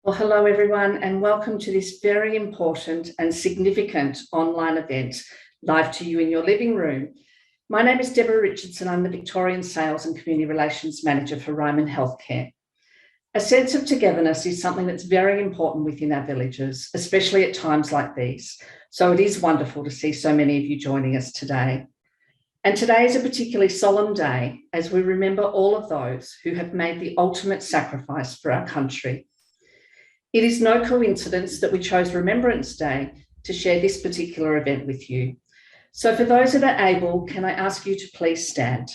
Well, hello everyone, and welcome to this very important and significant online event, live to you in your living room. My name is Deborah Richardson. I'm the Victorian Sales and Community Relations Manager for Ryman Healthcare. A sense of togetherness is something that's very important within our villages, especially at times like these. So it is wonderful to see so many of you joining us today. And today is a particularly solemn day as we remember all of those who have made the ultimate sacrifice for our country. It is no coincidence that we chose Remembrance Day to share this particular event with you. So for those that are able, can I ask you to please stand?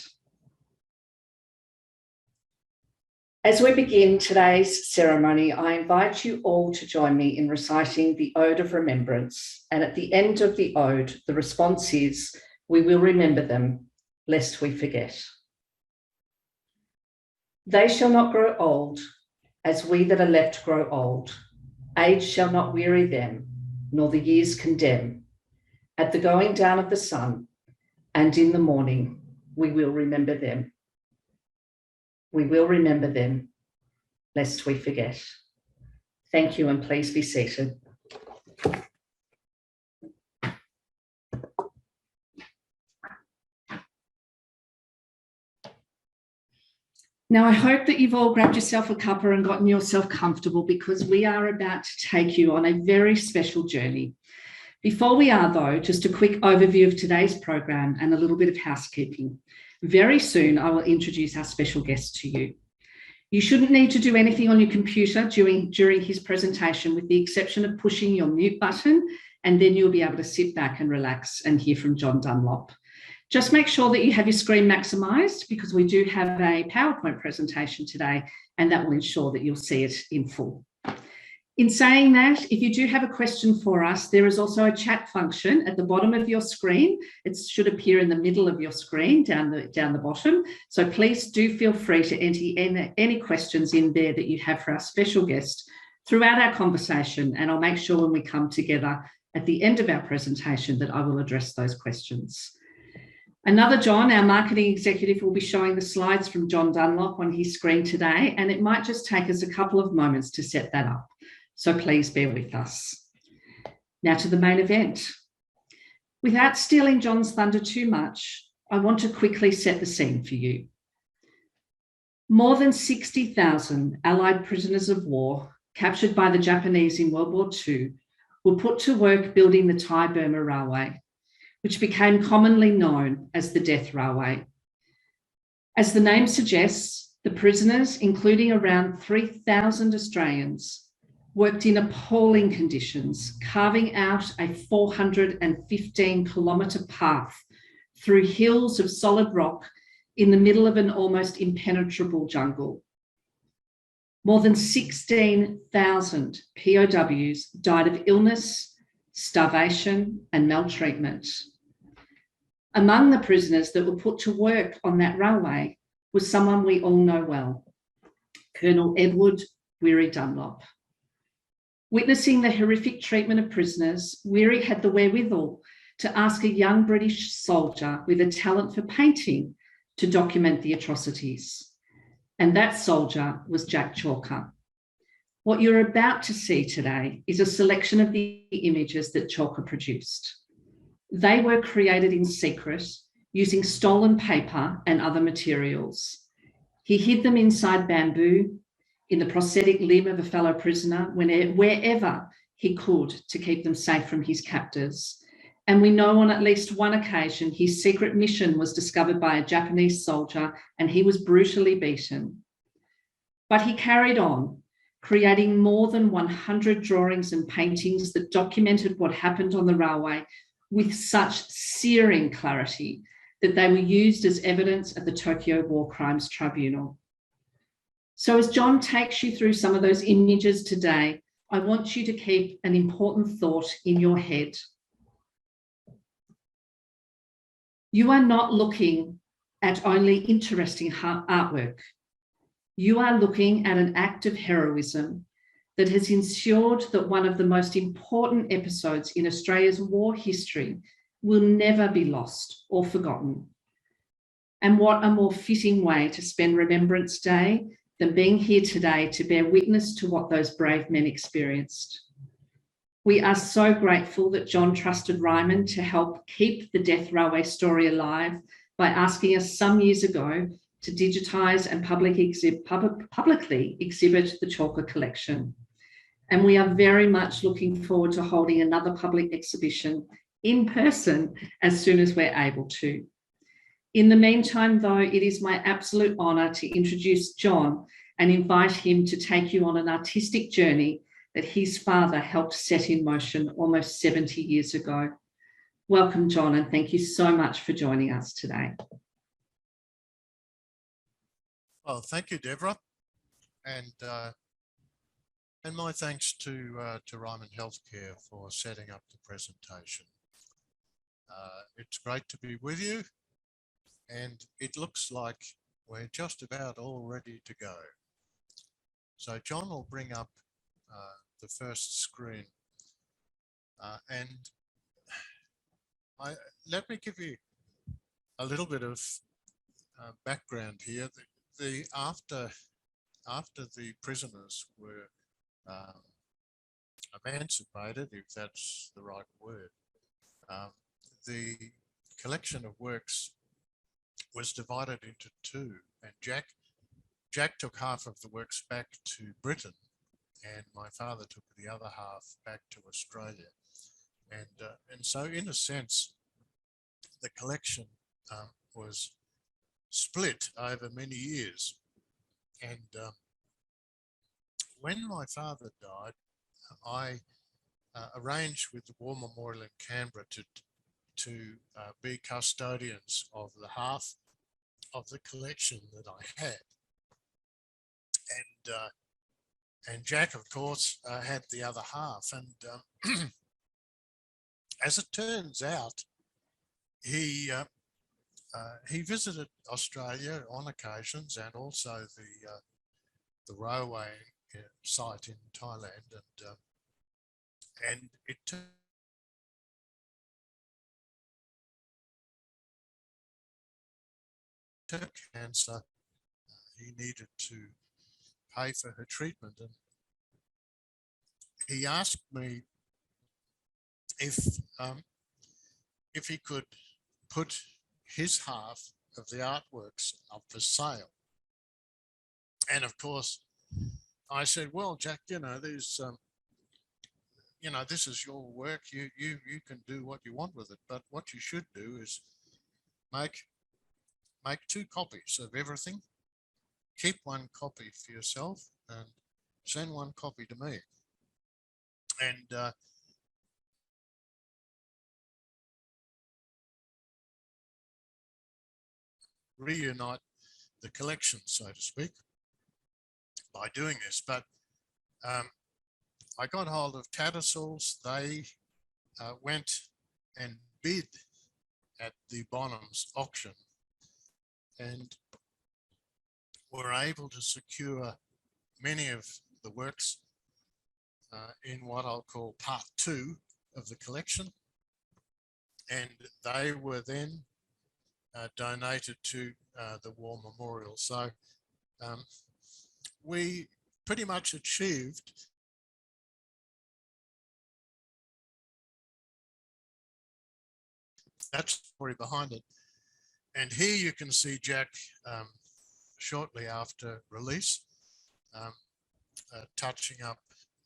As we begin today's ceremony, I invite you all to join me in reciting the Ode of Remembrance. And at the end of the ode, the response is, "We will remember them, lest we forget." They shall not grow old, as we that are left grow old. Age shall not weary them, nor the years condemn. At the going down of the sun, and in the morning, we will remember them. We will remember them, lest we forget. Thank you, and please be seated. Now, I hope that you've all grabbed yourself a cuppa and gotten yourself comfortable, because we are about to take you on a very special journey. Before we are, though, just a quick overview of today's program and a little bit of housekeeping. Very soon, I will introduce our special guest to you. You shouldn't need to do anything on your computer during his presentation, with the exception of pushing your mute button, and then you'll be able to sit back and relax and hear from John Dunlop. Just make sure that you have your screen maximised, because we do have a PowerPoint presentation today, and that will ensure that you'll see it in full. In saying that, if you do have a question for us, there is also a chat function at the bottom of your screen. It should appear in the middle of your screen down the bottom. So please do feel free to enter any questions in there that you have for our special guest throughout our conversation, and I'll make sure when we come together at the end of our presentation that I will address those questions. Another John, our marketing executive, will be showing the slides from John Dunlop on his screen today, and it might just take us a couple of moments to set that up. So please bear with us. Now to the main event. Without stealing John's thunder too much, I want to quickly set the scene for you. More than 60,000 Allied prisoners of war captured by the Japanese in World War II were put to work building the Thai-Burma Railway, which became commonly known as the Death Railway. As the name suggests, the prisoners, including around 3,000 Australians, worked in appalling conditions, carving out a 415-kilometre path through hills of solid rock in the middle of an almost impenetrable jungle. More than 16,000 POWs died of illness, starvation, and maltreatment. Among the prisoners that were put to work on that railway was someone we all know well, Colonel Edward Weary Dunlop. Witnessing the horrific treatment of prisoners, Weary had the wherewithal to ask a young British soldier with a talent for painting to document the atrocities. And that soldier was Jack Chalker. What you're about to see today is a selection of the images that Chalker produced. They were created in secret using stolen paper and other materials. He hid them inside bamboo, in the prosthetic limb of a fellow prisoner, wherever he could, to keep them safe from his captors. And we know on at least one occasion his secret mission was discovered by a Japanese soldier and he was brutally beaten. But he carried on, creating more than 100 drawings and paintings that documented what happened on the railway with such searing clarity that they were used as evidence at the Tokyo War Crimes Tribunal. So as John takes you through some of those images today, I want you to keep an important thought in your head. You are not looking at only interesting artwork. You are looking at an act of heroism that has ensured that one of the most important episodes in Australia's war history will never be lost or forgotten. And what a more fitting way to spend Remembrance Day than being here today to bear witness to what those brave men experienced. We are so grateful that John trusted Ryman to help keep the Death Railway story alive by asking us some years ago to digitise and publicly exhibit the Chalker collection. And we are very much looking forward to holding another public exhibition in person as soon as we're able to. In the meantime, though, it is my absolute honour to introduce John and invite him to take you on an artistic journey that his father helped set in motion almost 70 years ago. Welcome, John, and thank you so much for joining us today. Well, thank you, Deborah, and my thanks to Ryman Healthcare for setting up the presentation. It's great to be with you, and it looks like we're just about all ready to go. So John will bring up the first screen, and let me give you a little bit of background here. After the prisoners were emancipated, if that's the right word, the collection of works was divided into two, and Jack took half of the works back to Britain, and my father took the other half back to Australia. And so, in a sense, the collection was split over many years. And when my father died, I arranged with the War Memorial in Canberra to be custodians of the half of the collection that I had. And Jack, of course, had the other half. And as it turns out, he visited Australia on occasions, and also the railway site in Thailand, and it took cancer. He needed to pay for her treatment, and he asked me if he could put his half of the artworks up for sale. And of course, I said, "Well, Jack, there's this is your work. You can do what you want with it, but what you should do is make 2 copies of everything. Keep 1 copy for yourself and send 1 copy to me." And reunite the collection, so to speak, by doing this. But I got hold of Tattersalls. They went and bid at the Bonhams auction and were able to secure many of the works in what I'll call part 2 of the collection, and they were then donated to the War Memorial. So we pretty much achieved that story behind it. And here you can see Jack shortly after release, touching up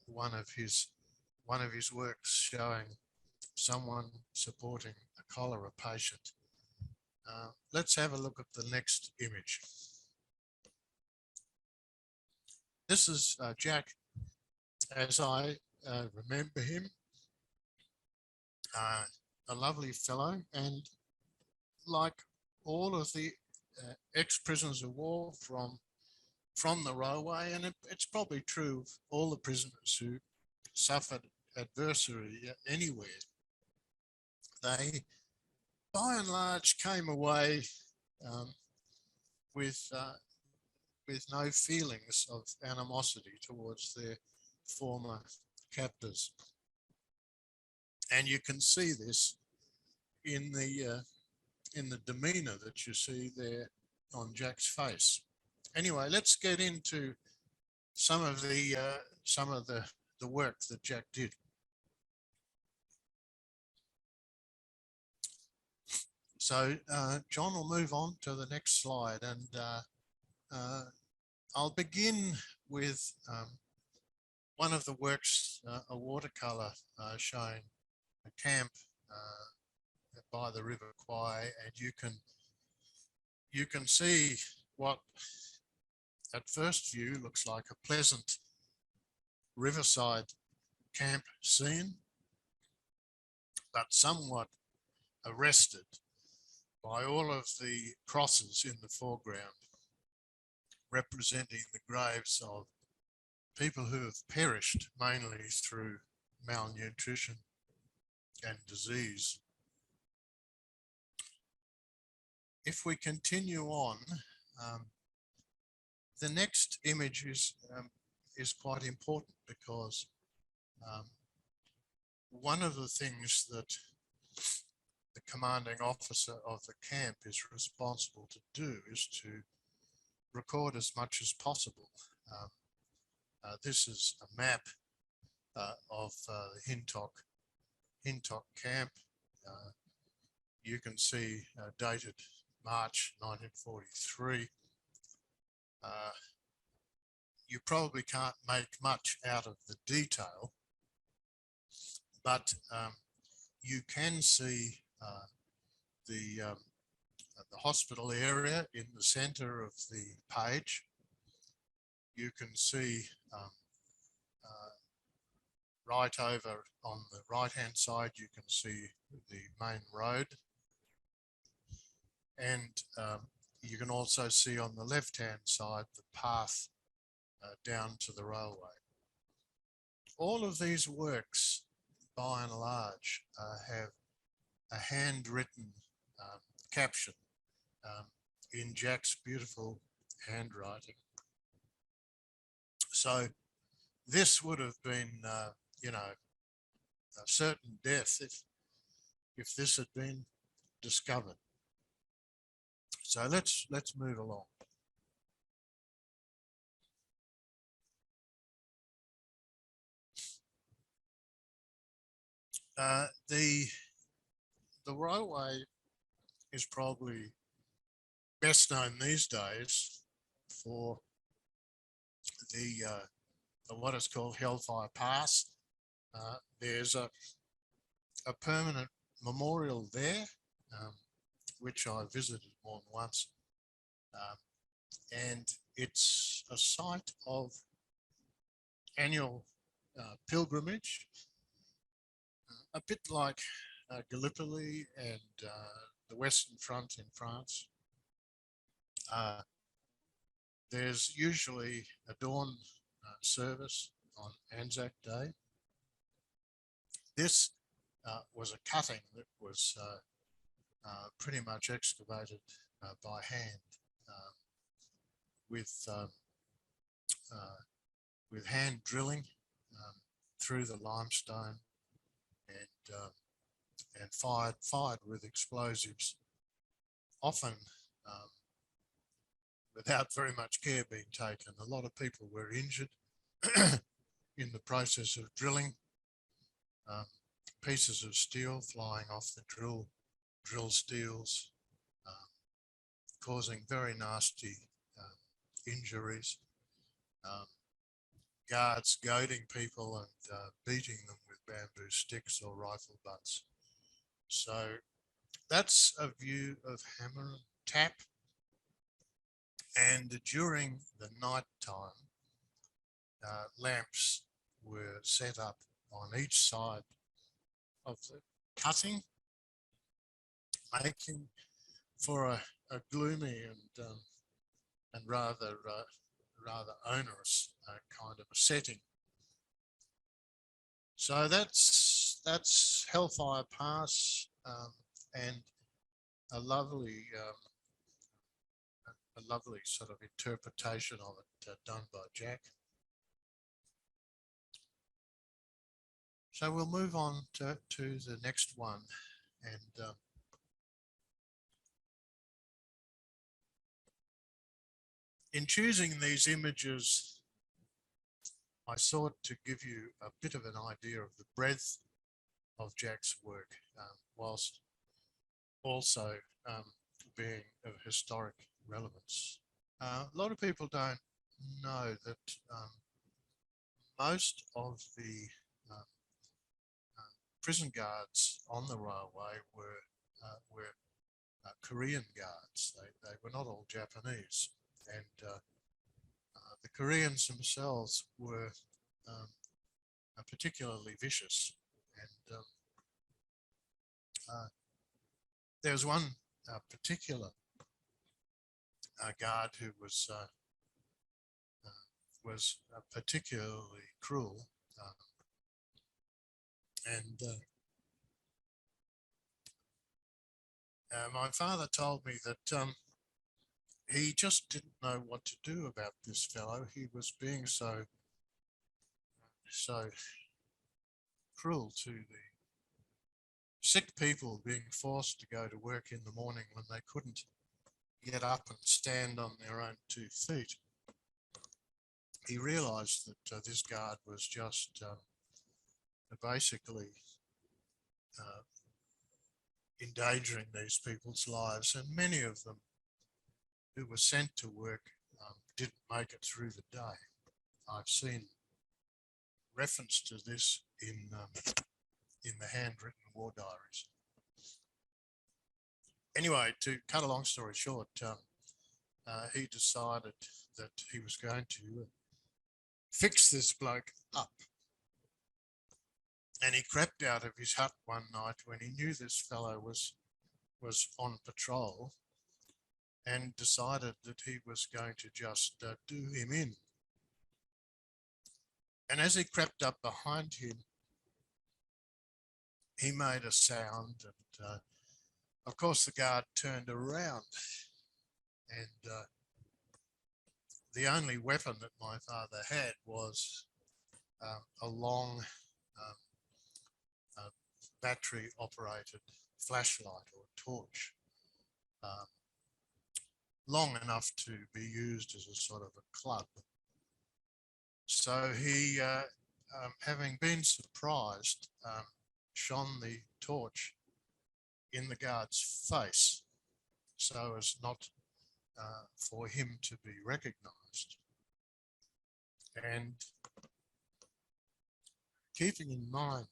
one of his works, showing someone supporting a cholera patient. Let's have a look at the next image. This is Jack as I remember him, a lovely fellow, and like all of the ex-prisoners of war from the railway, and it's probably true of all the prisoners who suffered adversity anywhere, they by and large came away with no feelings of animosity towards their former captors. And you can see this in the demeanour that you see there on Jack's face. Anyway, let's get into some of the work that Jack did. So John will move on to the next slide, and I'll begin with one of the works, a watercolour showing a camp by the River Kwai, and you can see what at first view looks like a pleasant riverside camp scene, but somewhat arrested by all of the crosses in the foreground, representing the graves of people who have perished mainly through malnutrition and disease. If we continue on, the next image is quite important, because one of the things that the commanding officer of the camp is responsible to do is to record as much as possible. This is a map of the Hintok camp. You can see dated March 1943. You probably can't make much out of the detail, but you can see the hospital area in the center of the page. You can see right over on the right hand side, you can see the main road, and you can also see on the left hand side the path down to the railway. All of these works, by and large, have a handwritten caption in Jack's beautiful handwriting. So this would have been, you know, a certain death if this had been discovered. So let's move along. The railway is probably best known these days for the what is called Hellfire Pass. There's a permanent memorial there, which I visited more than once, and it's a site of annual pilgrimage, a bit like Gallipoli and the Western Front in France. There's usually a dawn service on Anzac Day. This was a cutting that was pretty much excavated by hand with hand drilling through the limestone and fired with explosives, often without very much care being taken. A lot of people were injured in the process of drilling. Pieces of steel flying off the drill steels, causing very nasty injuries. Guards goading people and beating them with bamboo sticks or rifle butts. So that's a view of Hammer and Tap. And during the night time, lamps were set up on each side of the cutting, making for a gloomy and rather onerous kind of a setting. So that's Hellfire Pass, and a lovely sort of interpretation of it done by Jack. So we'll move on to the next one, and In choosing these images, I sought to give you a bit of an idea of the breadth of Jack's work, whilst also being of historic relevance. A lot of people don't know that most of the prison guards on the railway were Korean guards. They were not all Japanese, and the Koreans themselves were particularly vicious. And there was one particular guard who was particularly cruel, and my father told me that he just didn't know what to do about this fellow. He was being so cruel to the sick people, being forced to go to work in the morning when they couldn't get up and stand on their own 2 feet. He realised that this guard was just basically endangering these people's lives, and many of them who were sent to work didn't make it through the day. I've seen reference to this in the handwritten war diaries. Anyway, to cut a long story short, he decided that he was going to fix this bloke up. And he crept out of his hut one night when he knew this fellow was on patrol, and decided that he was going to just do him in. And as he crept up behind him, he made a sound, and of course the guard turned around, and the only weapon that my father had was a long battery operated flashlight or torch, long enough to be used as a sort of a club. So he, having been surprised, shone the torch in the guard's face so as not for him to be recognised. And keeping in mind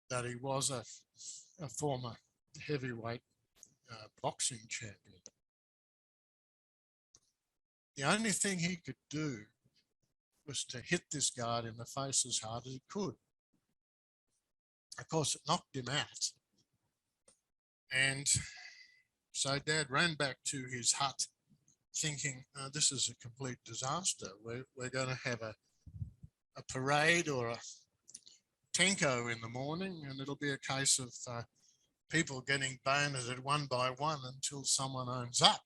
that he was a former heavyweight boxing champion, the only thing he could do was to hit this guard in the face as hard as he could. Of course, it knocked him out. And so Dad ran back to his hut thinking, this is a complete disaster. We're going to have a parade or a tenko in the morning, and it'll be a case of people getting bayoneted one by one until someone owns up.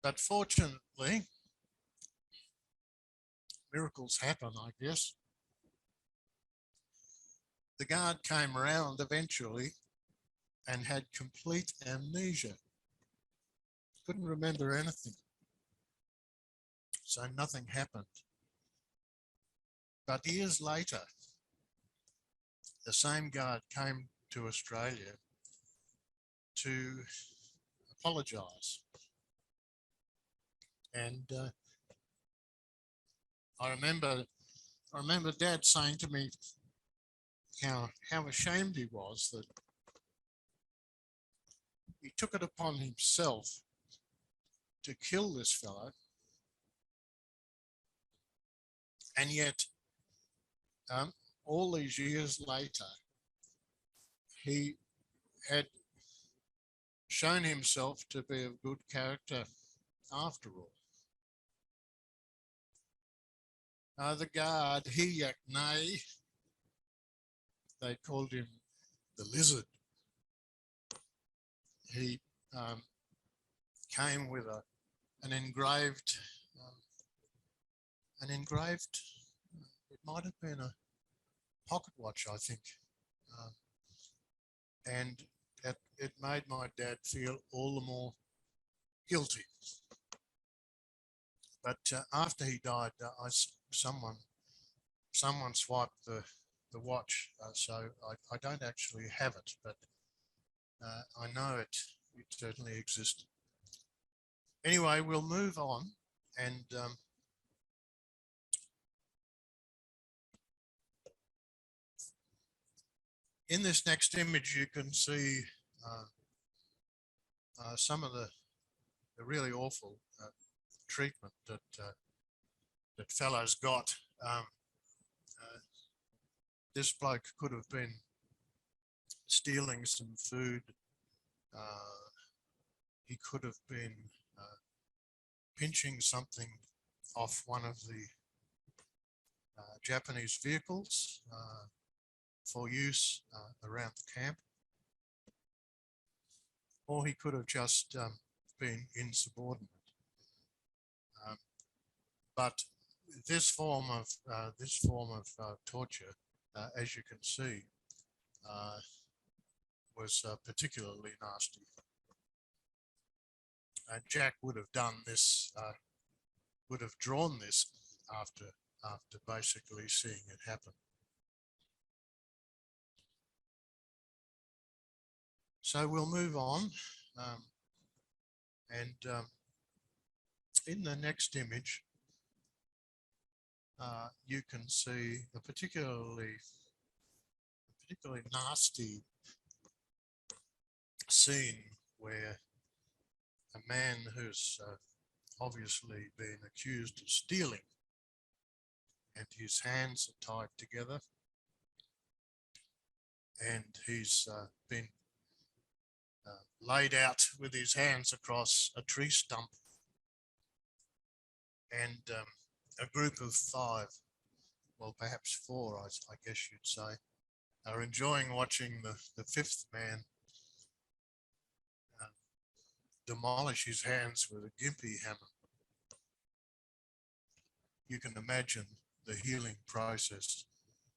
But fortunately, miracles happen, I guess. The guard came around eventually and had complete amnesia. Couldn't remember anything. So nothing happened. But years later, the same guard came to Australia to apologise. And I remember Dad saying to me how ashamed he was that he took it upon himself to kill this fellow, and yet all these years later, he had shown himself to be of good character after all. The guard, Hiyak Nay, they called him the Lizard. He came with an engraved, it might have been a pocket watch, I think. And it made my dad feel all the more guilty. But after he died, someone swiped the watch, so I don't actually have it, but I know it certainly existed. Anyway, we'll move on, and in this next image you can see some of the really awful treatment that fellows got. This bloke could have been stealing some food. He could have been pinching something off one of the Japanese vehicles for use around the camp. Or he could have just been insubordinate. But this form of torture, as you can see, was particularly nasty. Jack would have done this, would have drawn this after basically seeing it happen. So we'll move on, and in the next image, you can see a particularly nasty scene where a man who's obviously been accused of stealing, and his hands are tied together, and he's been laid out with his hands across a tree stump, and a group of 5, well, perhaps 4, I guess you'd say, are enjoying watching the 5th man demolish his hands with a gympie hammer. You can imagine the healing process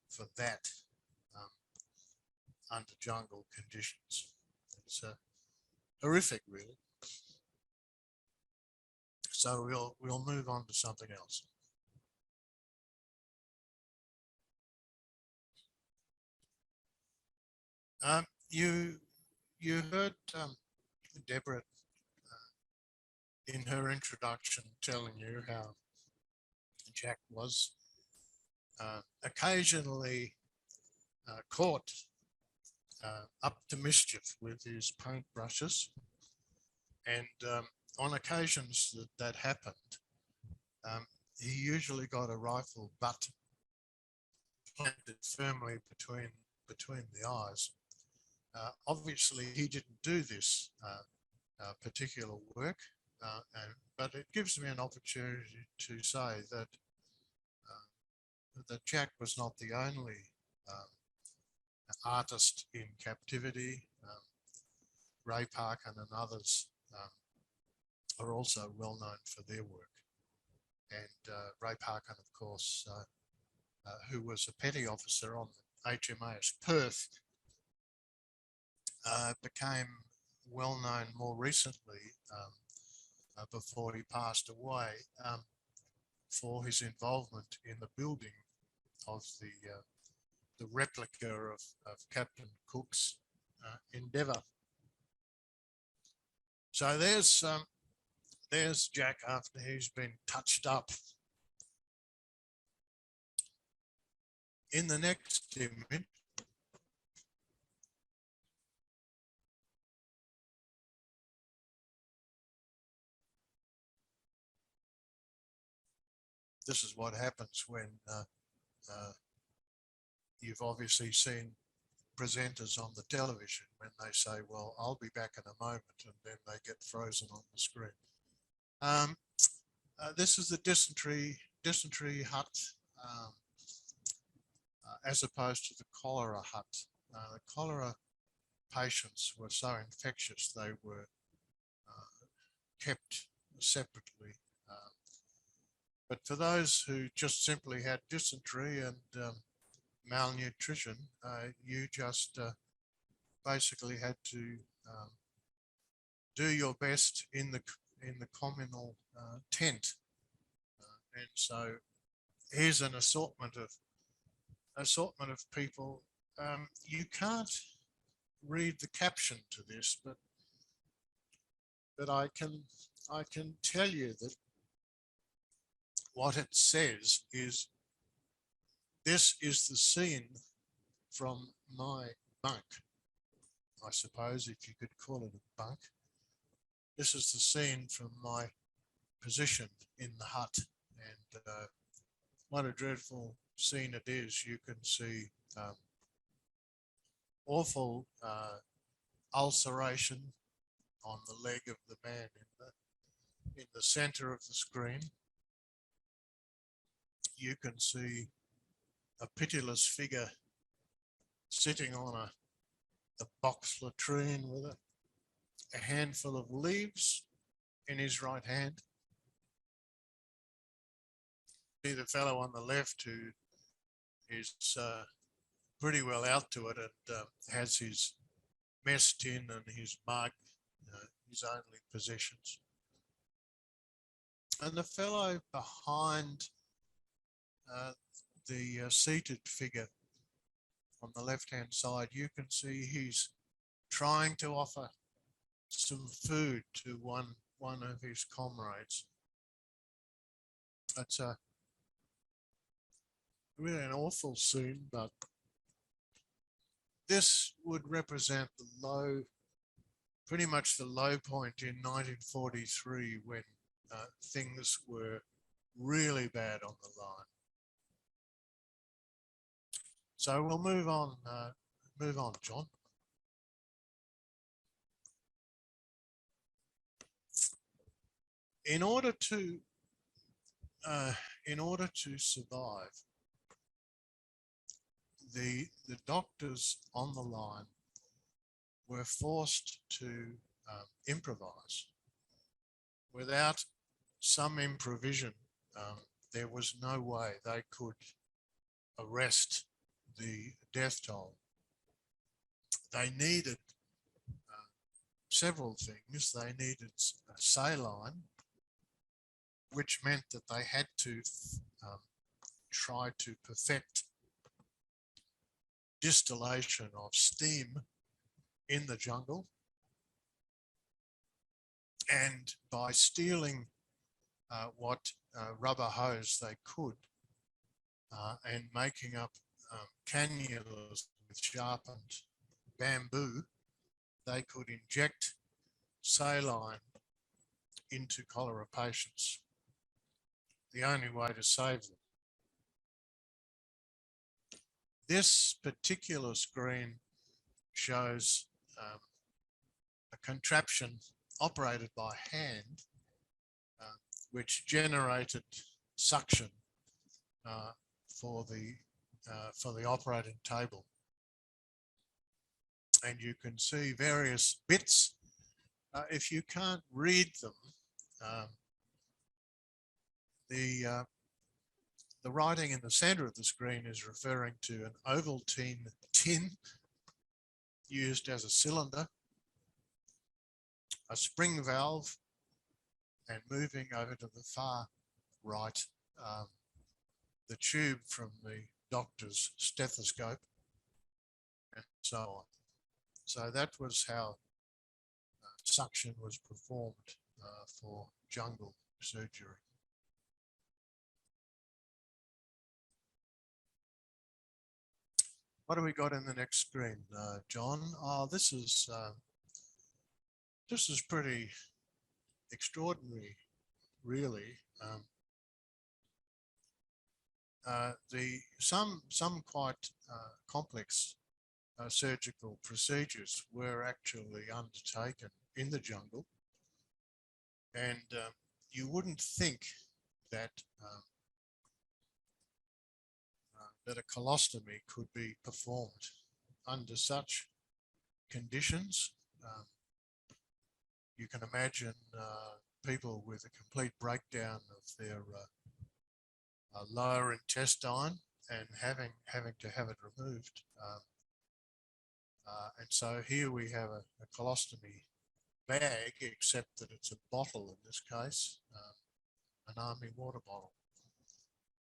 for that under jungle conditions. It's horrific, really. So we'll move on to something else. You heard Deborah in her introduction telling you how Jack was occasionally caught up to mischief with his paintbrushes, and on occasions that happened, he usually got a rifle butt planted firmly between the eyes. Obviously, he didn't do this particular work, but it gives me an opportunity to say that that Jack was not the only artist in captivity. Ray Parkin and others are also well known for their work. And Ray Parkin, of course, who was a petty officer on the HMAS Perth, became well known more recently, before he passed away, for his involvement in the building of the replica of Captain Cook's Endeavour. So there's Jack after he's been touched up. In the next image, this is what happens when you've obviously seen presenters on the television when they say, well, I'll be back in a moment, and then they get frozen on the screen. This is the dysentery hut, as opposed to the cholera hut. The cholera patients were so infectious they were kept separately. But for those who just simply had dysentery and malnutrition, you just basically had to do your best in in the communal tent. And so here's an assortment of people. You can't read the caption to this, but I can tell you that what it says is, this is the scene from my bunk, I suppose, if you could call it a bunk. This is the scene from my position in the hut, and what a dreadful scene it is. You can see awful ulceration on the leg of the man in the center of the screen. You can see a pitiless figure sitting on a box latrine with a handful of leaves in his right hand. See the fellow on the left who is pretty well out to it and has his mess tin and his mug, his only possessions. And the fellow behind the seated figure on the left-hand side, you can see he's trying to offer some food to one of his comrades. That's really an awful scene, but this would represent pretty much the low point in 1943, when things were really bad on the line. So we'll move on, John. In order to survive, the doctors on the line were forced to improvise. Without some improvision, there was no way they could arrest the death toll. They needed several things. They needed a saline, which meant that they had to try to perfect distillation of steam in the jungle. And by stealing what rubber hose they could and making up cannulas with sharpened bamboo, they could inject saline into cholera patients. The only way to save them. This particular screen shows a contraption operated by hand, which generated suction for the operating table. And you can see various bits. If you can't read them, the writing in the center of the screen is referring to an Ovaltine tin used as a cylinder, a spring valve, and moving over to the far right, the tube from the doctor's stethoscope, and so on. So that was how suction was performed for jungle surgery. What do we got in the next screen, John? Oh, this is pretty extraordinary, really. Some quite complex surgical procedures were actually undertaken in the jungle, and you wouldn't think that that a colostomy could be performed under such conditions. You can imagine people with a complete breakdown of their lower intestine and having to have it removed. And so here we have a colostomy bag, except that it's a bottle in this case, an army water bottle.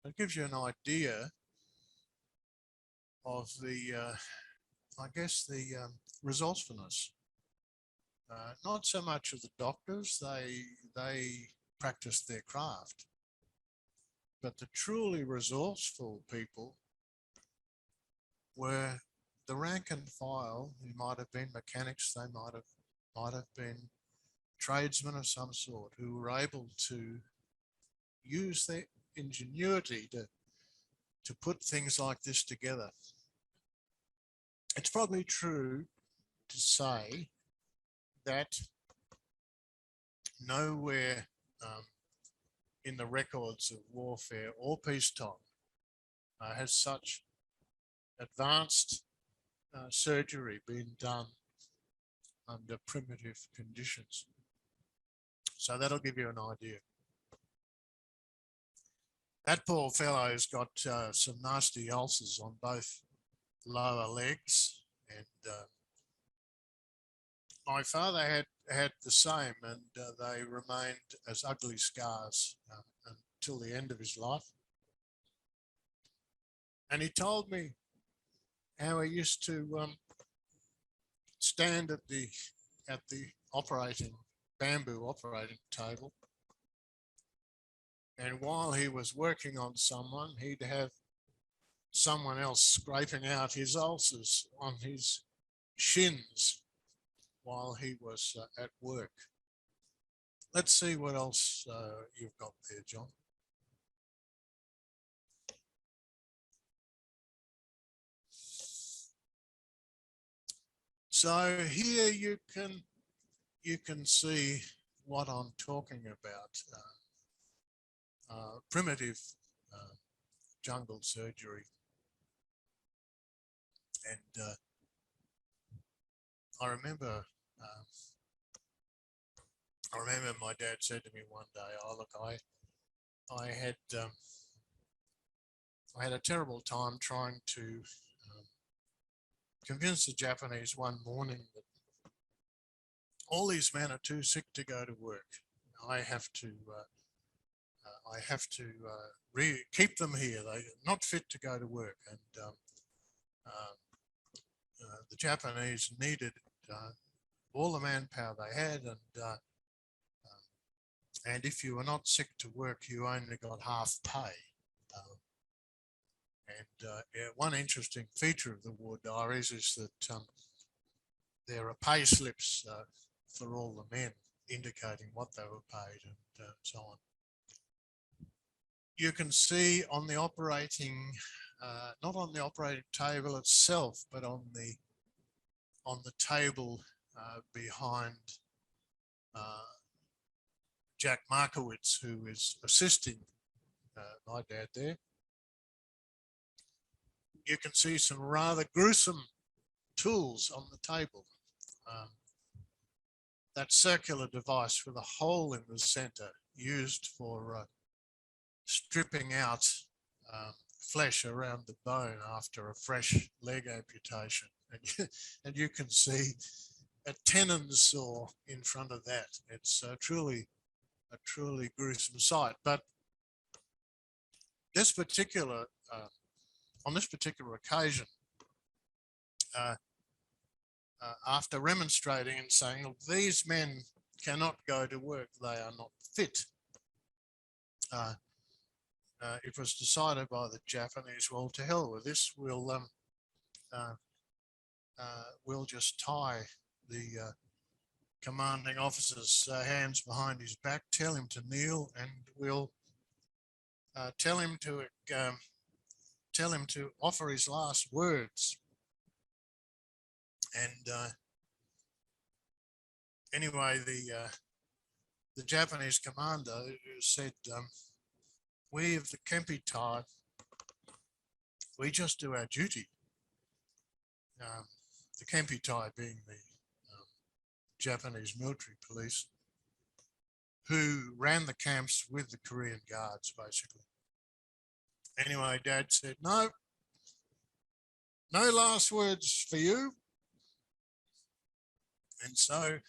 It gives you an idea of the, I guess, the resourcefulness. Not so much of the doctors, they practiced their craft, but the truly resourceful people were the rank and file, who might have been mechanics, they might have been tradesmen of some sort, who were able to use their ingenuity to put things like this together. It's probably true to say that nowhere in the records of warfare or peacetime has such advanced surgery been done under primitive conditions. So that'll give you an idea. That poor fellow's got some nasty ulcers on both lower legs, and my father had the same, and they remained as ugly scars until the end of his life. And he told me how he used to stand at the bamboo operating table, and while he was working on someone, he'd have someone else scraping out his ulcers on his shins while he was at work. Let's see what else you've got there, John. So here you can see what I'm talking about. Primitive jungle surgery. And I remember my dad said to me one day, "Oh look, I had a terrible time trying to convince the Japanese one morning that all these men are too sick to go to work. I have to keep them here. They're not fit to go to work." And the Japanese needed all the manpower they had, and if you were not sick to work, you only got half pay. One interesting feature of the war diaries is that there are pay slips for all the men indicating what they were paid, and so on. You can see on the operating, not on the operating table itself, but on the table behind Jack Markowitz, who is assisting my dad there. You can see some rather gruesome tools on the table. That circular device with a hole in the center used for stripping out flesh around the bone after a fresh leg amputation. And you can see a tenon saw in front of that. It's a truly gruesome sight. But this particular on this particular occasion, after remonstrating and saying, "Look, these men cannot go to work, they are not fit," it was decided by the Japanese, well, to hell with this, we'll just tie the commanding officer's hands behind his back, tell him to kneel, and we'll tell him to offer his last words. And anyway, the Japanese commander said, "We of the Kempi type, we just do our duty." The Kempi Tai being the Japanese military police, who ran the camps with the Korean Guards, basically. Anyway, Dad said, "No last words for you." And so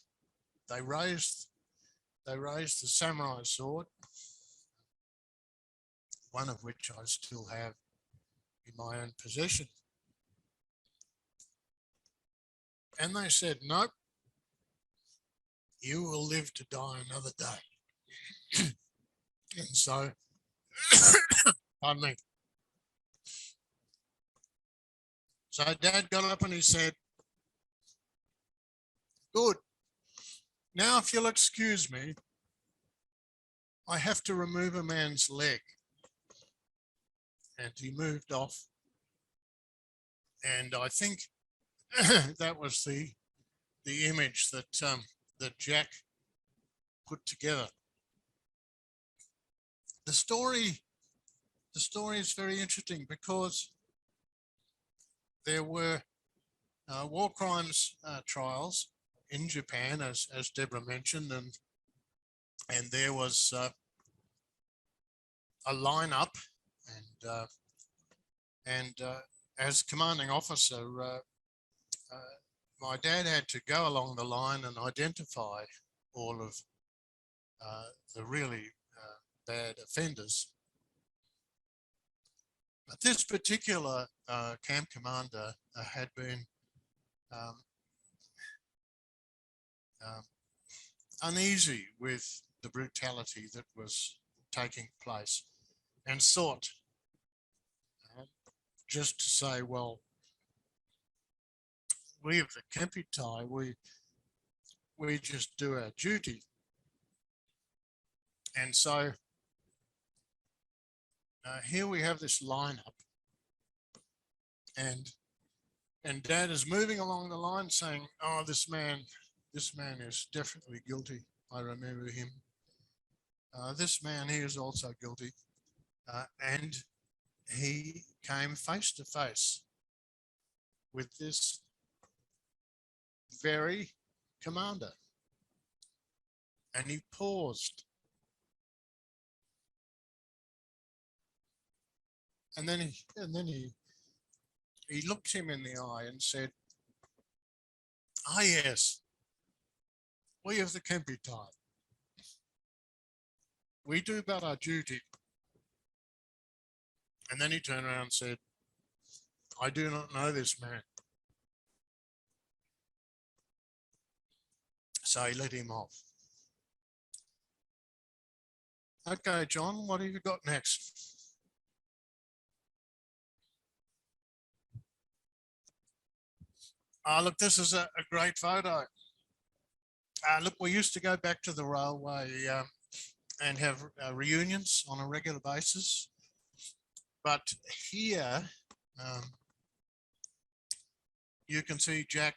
they raised the samurai sword, one of which I still have in my own possession. And they said, nope, you will live to die another day. And so, pardon me. So Dad got up and he said, good. Now, if you'll excuse me, I have to remove a man's leg. And he moved off. And I think that was the image that Jack put together. The story is very interesting because there were war crimes trials in Japan, as Deborah mentioned, and there was a lineup, and as commanding officer, my dad had to go along the line and identify all of the really bad offenders. But this particular camp commander had been uneasy with the brutality that was taking place and sought just to say, well, we of the Kempitai, we just do our duty. And so here we have this lineup, and Dad is moving along the line saying, oh, this man is definitely guilty. I remember him. This man, he is also guilty. And he came face to face with this very commander. And he paused. And then he looked him in the eye and said, ah, yes, we of the Kempitai, we do but our duty. And then he turned around and said, I do not know this man. So he let him off. Okay, John, what have you got next? Look, this is a great photo. Look, we used to go back to the railway and have reunions on a regular basis. But here, you can see Jack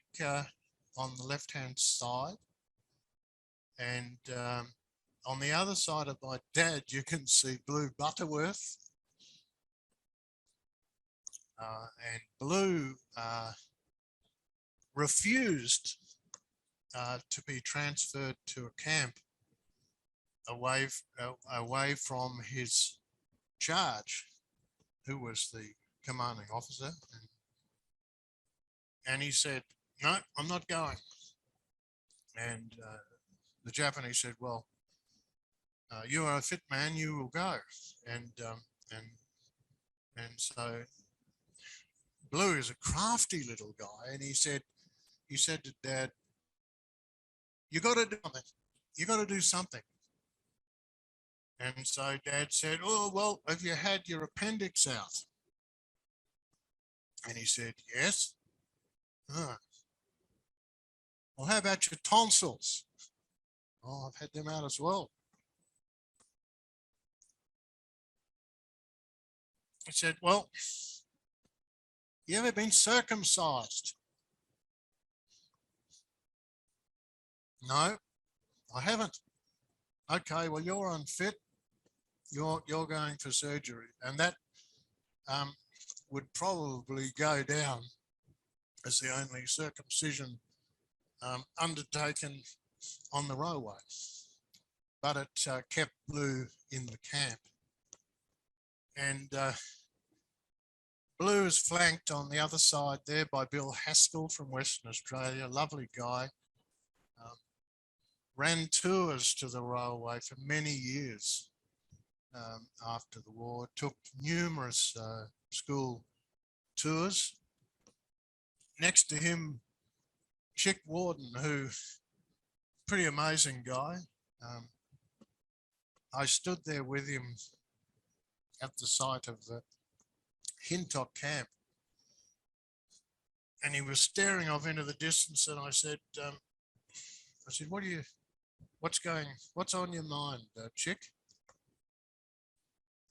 on the left-hand side. And on the other side of my dad, you can see Blue Butterworth. And Blue refused to be transferred to a camp away from his charge, who was the commanding officer. And he said, no, I'm not going. And the Japanese said, well, you are a fit man, you will go. And so Blue is a crafty little guy, and he said to Dad, you got to do something. You got to do something. And so Dad said, oh, well, have you had your appendix out? And he said, yes. Well, how about your tonsils? Oh, I've had them out as well. He said, well, you ever been circumcised? No, I haven't. Okay, well, you're unfit. You're going for surgery. And that would probably go down as the only circumcision undertaken on the railway. But it kept Blue in the camp. And Blue is flanked on the other side there by Bill Haskell from Western Australia, lovely guy. ran tours to the railway for many years after the war, took numerous school tours. Next to him, Chick Warden, who, pretty amazing guy. I stood there with him at the site of the Hintock camp, and he was staring off into the distance, and I said, what's on your mind, Chick?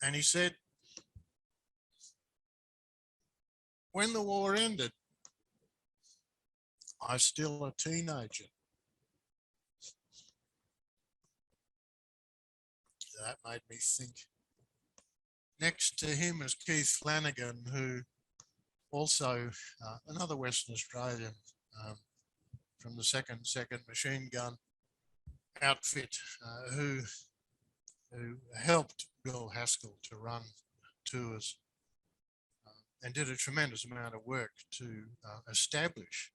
And he said, when the war ended, I was still a teenager. That made me think. Next to him is Keith Flanagan, who also another Western Australian from the second machine gun outfit, who helped Bill Haskell to run tours and did a tremendous amount of work to establish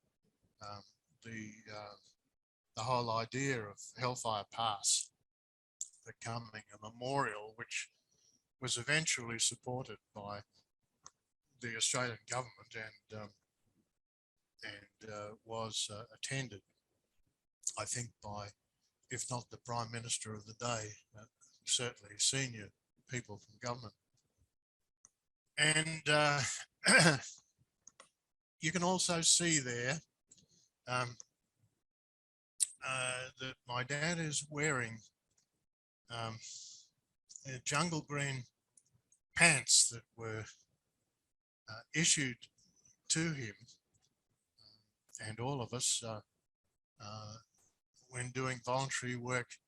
the whole idea of Hellfire Pass becoming a memorial, which was eventually supported by the Australian government and was attended, I think, by, if not the Prime Minister of the day, certainly senior people from government. And you can also see there that my dad is wearing jungle green pants that were issued to him and all of us when doing voluntary work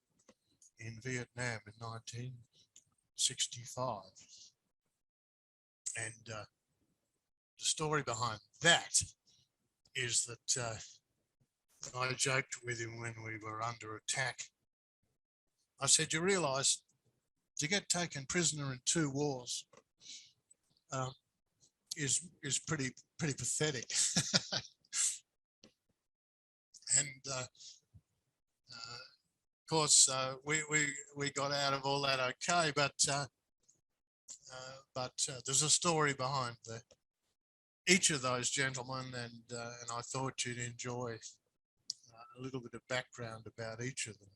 in Vietnam in 1965. And the story behind that is that I joked with him when we were under attack. I said, you realise to get taken prisoner in 2 wars is pretty pathetic. And of course we got out of all that okay, but there's a story behind each of those gentlemen, and I thought you'd enjoy a little bit of background about each of them.